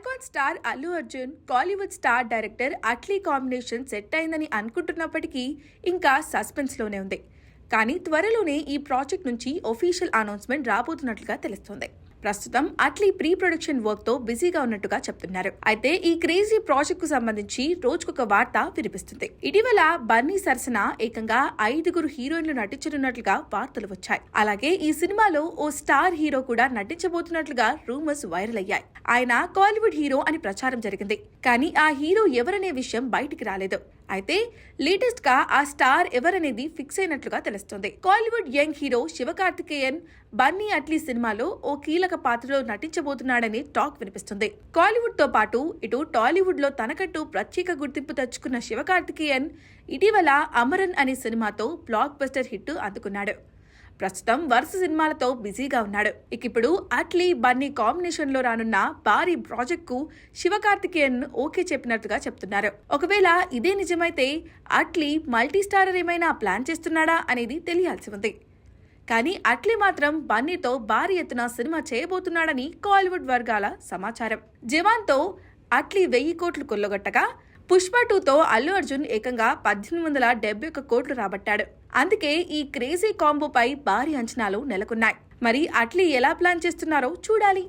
Icon star Allu Arjun, Kollywood star director Atlee combination set అయిందని అనుకుంటున్నప్పటికీ ఇంకా suspense లోనే ఉంది. కానీ త్వరలోనే ఈ ప్రాజెక్ట్ నుంచి ఒఫీషియల్ అనౌన్స్మెంట్ రాబోతున్నట్లుగా తెలుస్తోంది. ప్రస్తుతం అట్లీ ప్రీ ప్రొడక్షన్ వర్క్ తో బిజీగా ఉన్నట్టుగా చెప్తున్నారు. అయితే ఈ క్రేజీ ప్రాజెక్ట్ కు సంబంధించి రోజుకొక వార్త వినిపిస్తుంది. ఇటీవల బన్నీ సరసన ఏకంగా 5 హీరోయిన్లు నటించనున్నట్లుగా వార్తలు వచ్చాయి. అలాగే ఈ సినిమాలో ఓ స్టార్ హీరో కూడా నటించబోతున్నట్లుగా రూమర్స్ వైరల్ అయ్యాయి. ఆయన కాలీవుడ్ హీరో అని ప్రచారం జరిగింది. కానీ ఆ హీరో ఎవరనే విషయం బయటికి రాలేదు. అయితే లేటెస్ట్ గా ఆ స్టార్ ఎవరనేది ఫిక్స్ అయినట్లుగా తెలుస్తుంది. కాలీవుడ్ యంగ్ హీరో శివకార్తికేయన్ బన్నీ అట్లీ సినిమాలో ఓ కీలక పాత్రలో నటించబోతున్నాడని టాక్ వినిపిస్తుంది. కాలీవుడ్ తో పాటు ఇటు టాలీవుడ్ లో తనకంటూ ప్రత్యేక గుర్తింపు తెచ్చుకున్న శివకార్తికేయన్ ఇటీవల అమరన్ అనే సినిమాతో బ్లాక్ బస్టర్ హిట్ అందుకున్నాడు. ప్రస్తుతం వరుస సినిమాలతో బిజీగా ఉన్నాడు. ఇప్పుడు అట్లీ బన్నీ కాంబినేషన్ లో రానున్న భారీ ప్రాజెక్ట్ కు శివకార్తికేయన్ ఓకే చెప్పినట్లుగా చెప్తున్నారు. ఒకవేళ ఇదే నిజమైతే అట్లీ మల్టీ స్టారర్ ఏమైనా ప్లాన్ చేస్తున్నాడా అనేది తెలియాల్సి ఉంది. కానీ అట్లీ మాత్రం బన్నీతో భారీ ఎత్తున సినిమా చేయబోతున్నాడని కాలీవుడ్ వర్గాల సమాచారం. జవాన్ తో అట్లీ 1000 కోట్లు కొల్లగొట్టగా పుష్ప 2తో అల్లు అర్జున్ ఏకంగా 1871 కోట్లు రాబట్టాడు. అందుకే ఈ క్రేజీ కాంబోపై భారీ అంచనాలు నెలకొన్నాయి. మరి అట్లీ ఎలా ప్లాన్ చేస్తున్నారో చూడాలి.